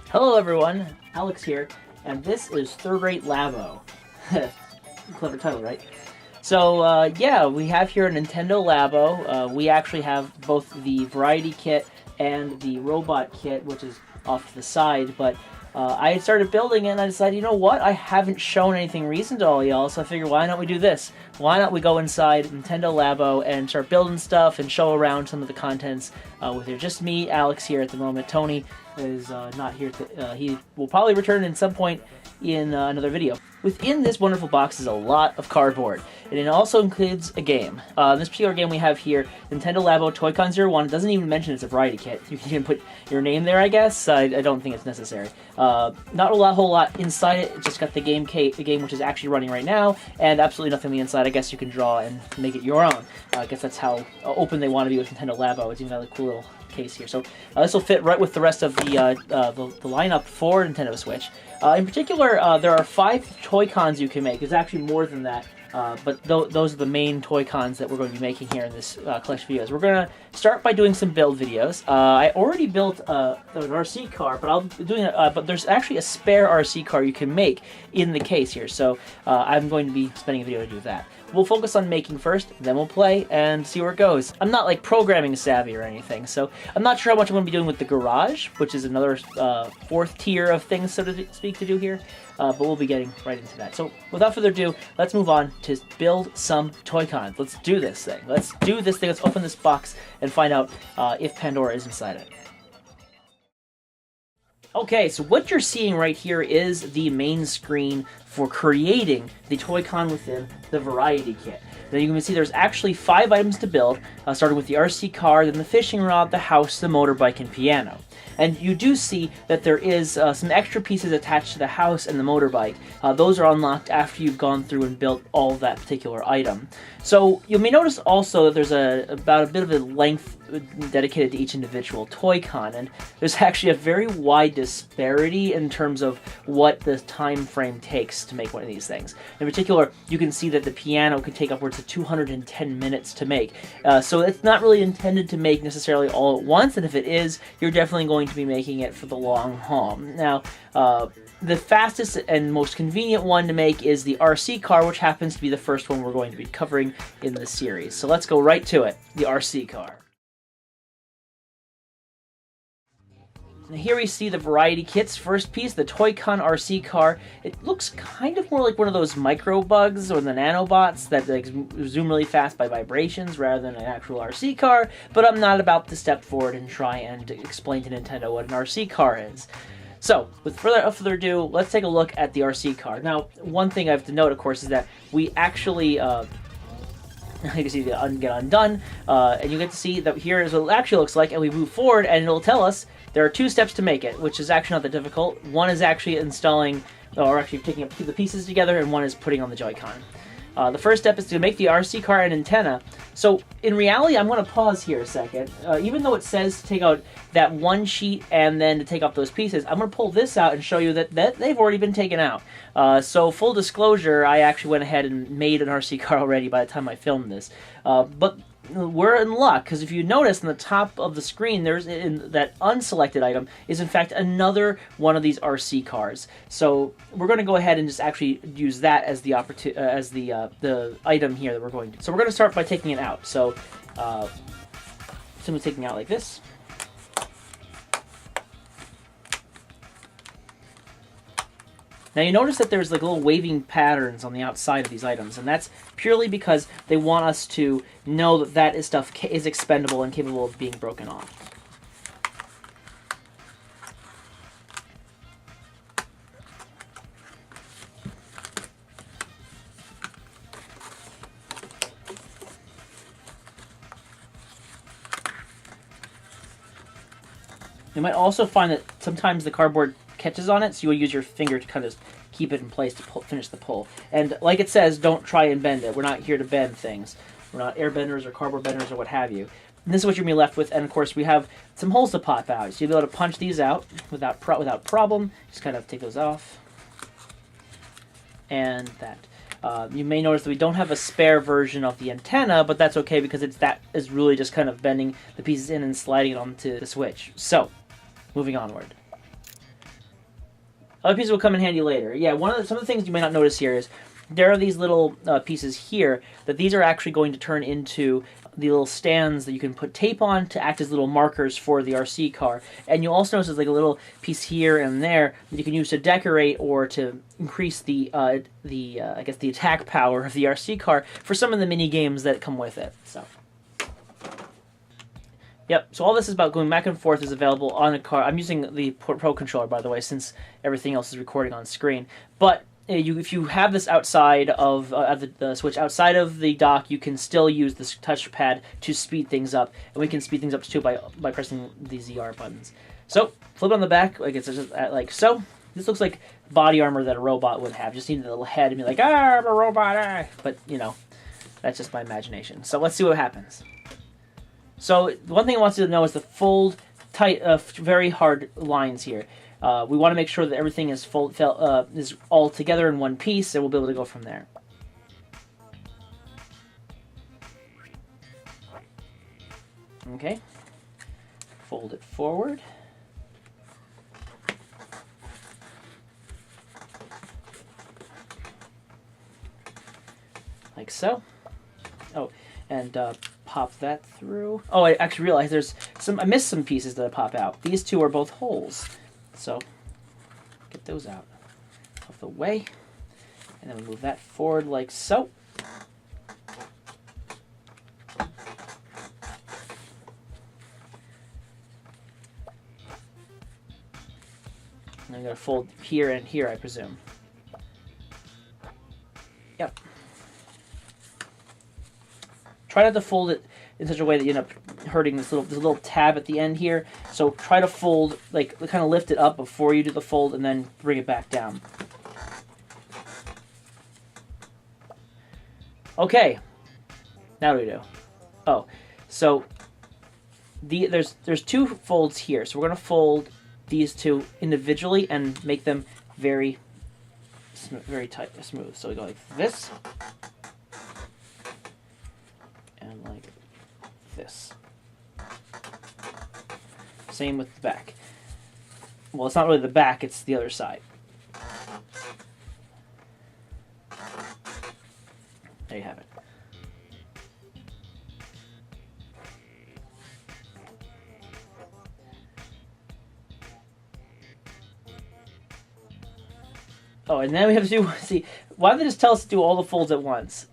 Hello everyone, Alex here, and this is Third Rate Labo. Clever title, right? So yeah, we have here a Nintendo Labo. We actually have both the variety kit and the robot kit, which is off to the side, but I had started building it and I decided, you know what, I haven't shown anything recent to all y'all, so I figured why not we do this? Why not we go inside Nintendo Labo and start building stuff and show around some of the contents with it. Just me, Alex here at the moment. Tony is not here. He will probably return at some point in another video. Within this wonderful box is a lot of cardboard, and it also includes a game. This particular game we have here, Nintendo Labo Toy-Con 01, it doesn't even mention it's a variety kit. You can even put your name there, I guess. I don't think it's necessary. Not a whole lot inside it. It's just got the game which is actually running right now, and absolutely nothing on the inside. I guess you can draw and make it your own. I guess that's how open they want to be with Nintendo Labo. It's even got a cool little case here. So this will fit right with the rest of the lineup for Nintendo Switch. In particular, there are 5 Toy-Cons you can make. There's actually more than that, but those are the main Toy-Cons that we're going to be making here in this collection of videos. We're going to start by doing some build videos. I already built an RC car, but there's actually a spare RC car you can make in the case here, so I'm going to be spending a video to do that. We'll focus on making first, then we'll play and see where it goes. I'm not like programming savvy or anything, so I'm not sure how much I'm going to be doing with the garage, which is another 4th tier of things, so to speak, to do here, but we'll be getting right into that. So without further ado, let's move on to build some Toy-Cons. Let's do this thing. Let's open this box and find out if Pandora is inside it. Okay, so what you're seeing right here is the main screen for creating the Toy-Con within the variety kit. Now you can see there's actually 5 items to build, starting with the RC car, then the fishing rod, the house, the motorbike, and piano. And you do see that there is some extra pieces attached to the house and the motorbike. Those are unlocked after you've gone through and built all of that particular item. So you may notice also that there's about a bit of a length dedicated to each individual Toy-Con, and there's actually a very wide disparity in terms of what the time frame takes to make one of these things. In particular, you can see that the piano can take upwards of 210 minutes to make. So it's not really intended to make necessarily all at once, and if it is, you're definitely going to be making it for the long haul. Now, the fastest and most convenient one to make is the RC car, which happens to be the first one we're going to be covering in this series. So let's go right to it, the RC car. And here we see the variety kit's first piece, the Toy-Con RC car. It looks kind of more like one of those micro bugs or the nanobots that like zoom really fast by vibrations rather than an actual RC car, but I'm not about to step forward and try and explain to Nintendo what an RC car is. So, with further ado, let's take a look at the RC car. Now, one thing I have to note, of course, is that we actually you can see the get undone, and you get to see that here is what it actually looks like, and we move forward, and it'll tell us there are 2 steps to make it, which is actually not that difficult. One is actually installing, or actually taking the pieces together, and one is putting on the Joy-Con. The first step is to make the RC car an antenna. So, in reality, I'm going to pause here a second. Even though it says to take out that one sheet and then to take off those pieces, I'm going to pull this out and show you that they've already been taken out. So, full disclosure, I actually went ahead and made an RC car already by the time I filmed this. But we're in luck, because if you notice on the top of the screen, there's that unselected item is in fact another one of these RC cars. So we're going to go ahead and just actually use that as the item here that we're going to. So we're going to start by taking it out. So simply taking it out like this. Now you notice that there's like little waving patterns on the outside of these items, and that's purely because they want us to know that stuff is expendable and capable of being broken off. You might also find that sometimes the cardboard catches on it, so you will use your finger to kind of keep it in place to finish the pull. And like it says, don't try and bend it. We're not here to bend things. We're not air benders or cardboard benders or what have you. And this is what you're going to be left with, and of course we have some holes to pop out. So you'll be able to punch these out without problem. Just kind of take those off. And that. You may notice that we don't have a spare version of the antenna, but that's okay because that is really just kind of bending the pieces in and sliding it onto the switch. So, moving onward. Other pieces will come in handy later. Yeah, some of the things you may not notice here is there are these little pieces here that these are actually going to turn into the little stands that you can put tape on to act as little markers for the RC car. And you'll also notice there's like a little piece here and there that you can use to decorate or to increase the I guess the attack power of the RC car for some of the mini games that come with it. So. Yep, so all this is about going back and forth is available on the car. I'm using the Pro controller, by the way, since everything else is recording on screen. But if you have this outside of the Switch, outside of the dock, you can still use this touchpad to speed things up. And we can speed things up too by pressing the ZR buttons. So, flip on the back, like it's just like so. This looks like body armor that a robot would have. Just need a little head and be like, ah, I'm a robot, ah. But, you know, that's just my imagination. So let's see what happens. So one thing I want you to know is the fold tight, very hard lines here. We want to make sure that everything is is all together in one piece, and we'll be able to go from there. Okay. Fold it forward. Like so. Oh, and pop that through. Oh, I actually realized I missed some pieces that pop out. These two are both holes. So, get those out of the way. And then we move that forward like so. And I'm going to fold here and here, I presume. Yep. Try not to fold it in such a way that you end up hurting this little tab at the end here. So try to fold, like kind of lift it up before you do the fold and then bring it back down. Okay. Now what do we do? Oh, so there's two folds here. So we're going to fold these two individually and make them very tight, smooth. So we go like this. And like this. Same with the back. Well, it's not really the back, it's the other side. There you have it. Oh, and then we have to do, see, why don't they just tell us to do all the folds at once?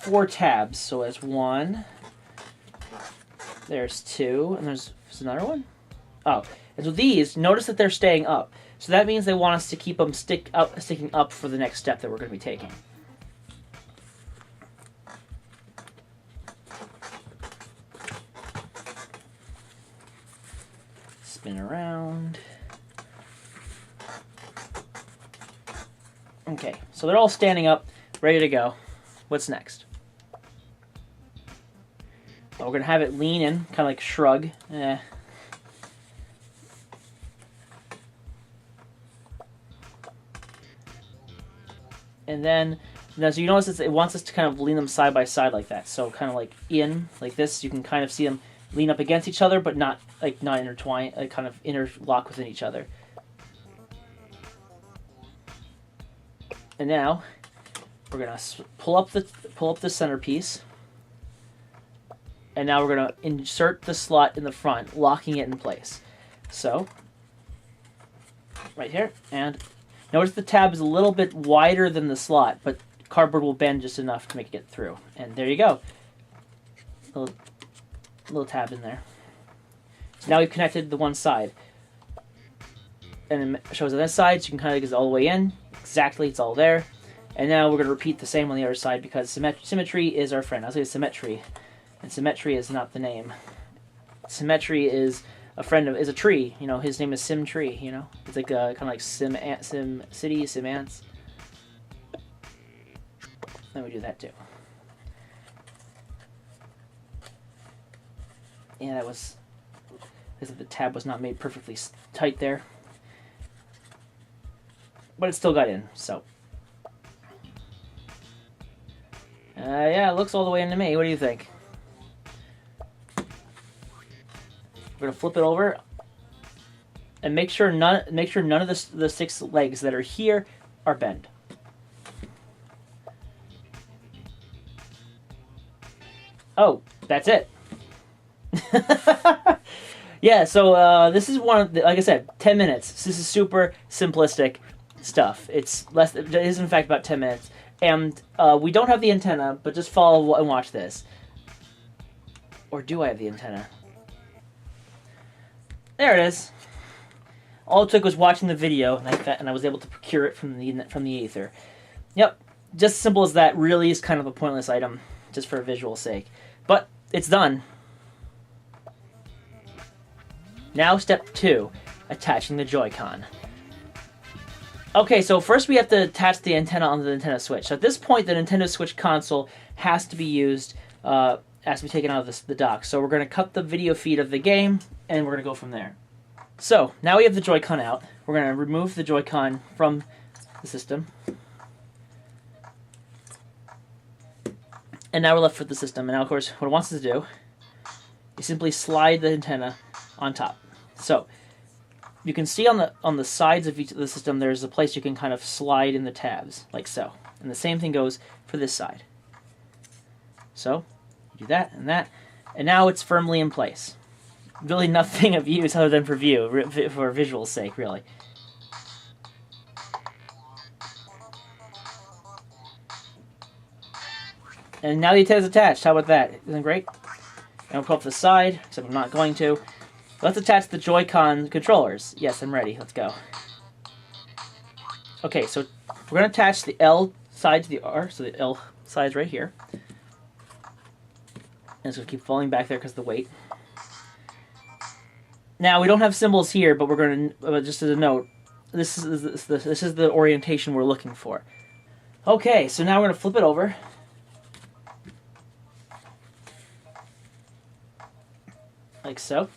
4 tabs, so there's 1, there's 2, and there's another one? Oh, and so these, notice that they're staying up. So that means they want us to keep them sticking up for the next step that we're going to be taking. Spin around. Okay, so they're all standing up, ready to go. What's next? Well, we're going to have it lean in, kind of like shrug. And then, so you notice it wants us to kind of lean them side by side like that. So kind of like in, like this, you can kind of see them lean up against each other, but not intertwine, kind of interlock within each other. And now, we're going to pull up the centerpiece. And now we're going to insert the slot in the front, locking it in place. So, right here, and notice the tab is a little bit wider than the slot, but cardboard will bend just enough to make it get through. And there you go. Little tab in there. So now we've connected the one side. And it shows on this side, so you can kind of get it all the way in. Exactly, it's all there. And now we're going to repeat the same on the other side because symmetry is our friend. I'll say symmetry. And symmetry is not the name. Symmetry is a friend of, is a tree. You know, his name is Sim Tree, you know? It's like kind of like Sim City, Sim Ants. Then we do that too. Yeah, that was, because the tab was not made perfectly tight there. but it still got in, so. Yeah, it looks all the way into me. What do you think? We're gonna flip it over, and make sure none of the 6 legs that are here are bent. Oh, that's it. Yeah, so this is one of the, like I said, 10 minutes. This is super simplistic stuff. It is in fact about 10 minutes. And we don't have the antenna, but just follow and watch this. Or do I have the antenna? There it is. All it took was watching the video, and I was able to procure it from the ether. Yep, just as simple as that. Really is kind of a pointless item, just for visual sake. But it's done. Now step 2, attaching the Joy-Con. Okay, so first we have to attach the antenna onto the Nintendo Switch. So at this point, the Nintendo Switch console has to be used, has to be taken out of the dock. So we're going to cut the video feed of the game, and we're going to go from there. So, now we have the Joy-Con out. We're going to remove the Joy-Con from the system. And now we're left with the system. And now, of course, what it wants us to do is simply slide the antenna on top. So, you can see on the sides of each of the system, there's a place you can kind of slide in the tabs, like so. And the same thing goes for this side. So, you do that, and now it's firmly in place. Really nothing of use other than for visual sake, really. And now the antenna's attached. How about that? Isn't it great? And we'll pull up the side, except I'm not going to. Let's attach the Joy-Con controllers. Yes, I'm ready. Let's go. Okay, so we're going to attach the L side to the R, so the L side's right here. And it's going to keep falling back there because of the weight. Now, we don't have symbols here, but we're going to, just as a note, this is the orientation we're looking for. Okay, so now we're going to flip it over. Like so.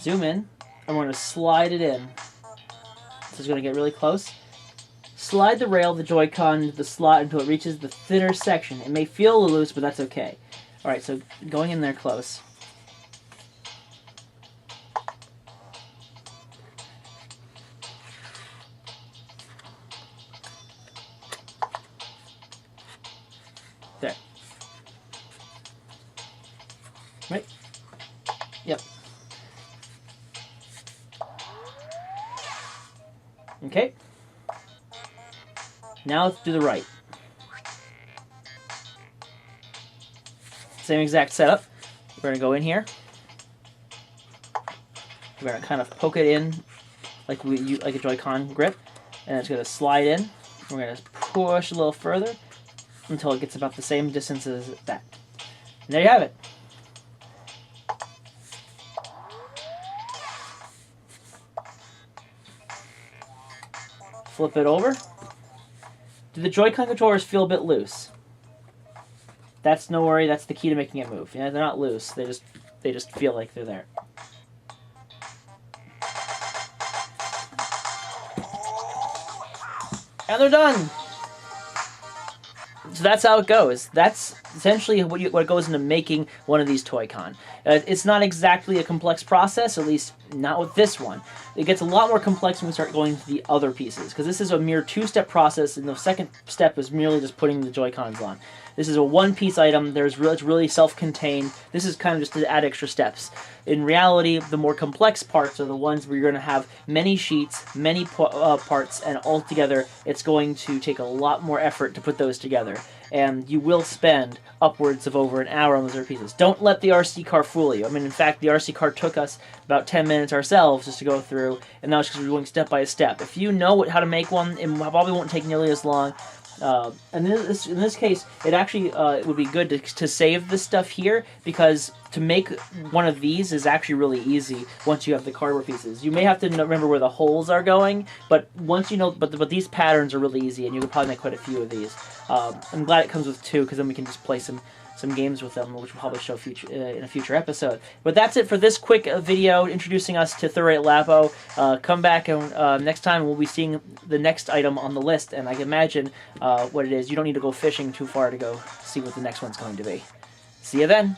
Zoom in, and we're going to slide it in. This is going to get really close. Slide the rail of the Joy-Con into the slot until it reaches the thinner section. It may feel a little loose, but that's okay. Alright, so going in there close. There. Right? Yep. Okay. Now let's do the right. Same exact setup. We're going to go in here. We're going to kind of poke it in like a Joy-Con grip, and it's going to slide in. We're going to push a little further until it gets about the same distance as that. And there you have it. Flip it over. Do the Joy-Con controllers feel a bit loose? That's no worry. That's the key to making it move. Yeah, they're not loose. They just feel like they're there. And they're done. So that's how it goes. That's essentially what goes into making one of these Toy-Con. It's not exactly a complex process, at least not with this one. It gets a lot more complex when we start going to the other pieces, because this is a mere 2-step process, and the second step is merely just putting the Joy-Cons on. This is a one-piece item. It's really self-contained. This is kind of just to add extra steps. In reality, the more complex parts are the ones where you're going to have many sheets, many parts, and altogether, it's going to take a lot more effort to put those together. And you will spend upwards of over an hour on those other pieces. Don't let the RC car fool you. I mean, in fact, the RC car took us about 10 minutes ourselves just to go through, and that was because we were going step by step. If you know how to make one, it probably won't take nearly as long. And in this case, it actually would be good to save this stuff here, because to make one of these is actually really easy once you have the cardboard pieces. You may have to remember where the holes are going, but once you know, but these patterns are really easy, and you can probably make quite a few of these. I'm glad it comes with 2, because then we can just place them some games with them, which we'll probably show in a future episode. But that's it for this quick video introducing us to Third Rate Labo. Come back and next time we'll be seeing the next item on the list, and I can imagine what it is. You don't need to go fishing too far to go see what the next one's going to be. See you then.